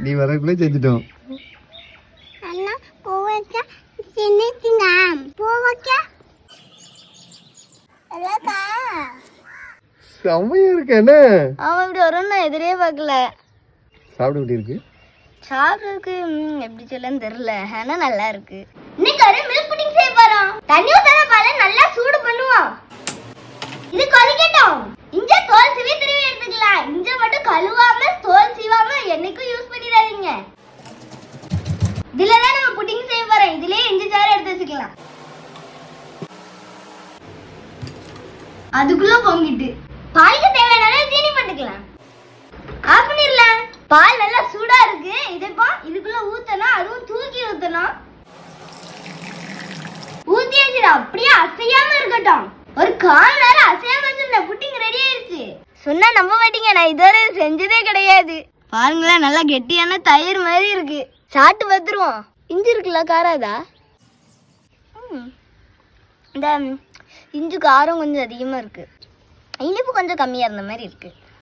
நீ வரக்குள்ளே செஞ்சுட்டோம். செம்மையா இருக்கு என்ன? அவன் இப்படி வரும்னு நான் எதிரே பார்க்கல. சாப்பிட எப்படி இருக்கு? சாப்பிட்றதுக்கு எப்படி சொல்லன்னு தெரியல, ஆனா நல்லா இருக்கு. இன்னைக்கு ஒரு மில்க் புட்டிங் செய்ய போறோம். தண்ணி ஊத்தாத பாலை நல்லா சூடு பண்ணுவோம். இது கொதிக்கட்டும். இஞ்ச தோல் சீவி திருவி எடுத்துக்கலாம். இஞ்ச மட்டும் கழுவாம தோல் சீவாம என்னைக்கும் யூஸ் பண்ணிடாதீங்க. இதுல தான் நம்ம புட்டிங் செய்ய போறோம். இதுலயே இஞ்சி சாறு எடுத்து வச்சுக்கலாம். அதுக்குள்ள பொங்கிட்டு பாலுக்கு தேவையான சீனி போட்டுக்கலாம். ஆஃப் பண்ணிடலாம். பால் நல்லா சூடா இருக்கு. இப்போ இதுக்குள்ள ஊத்தணும். அதுவும் தூக்கி ஊத்தணும். ஊத்தி வச்சிரு. அப்படியே அசையாம இருக்கட்டும். ஒரு 1/4 நேரம் அசையாம வச்சிருந்த புட்டிங் ரெடி ஆயிருச்சு. சொன்னா நம்ப மாட்டீங்க, நான் இதுவரை செஞ்சதே கிடையாது. பாருங்களேன், நல்லா கெட்டியான தயிர் மாதிரி இருக்கு. சாப்பிட்டு பார்த்துருவோம். இஞ்சி இருக்குல்ல, காராதா? இந்த இஞ்சி காரம் கொஞ்சம் அதிகமா இருக்கு. இனிப்பு கொஞ்சம் கம்மியா இருந்த மாதிரி இருக்கு.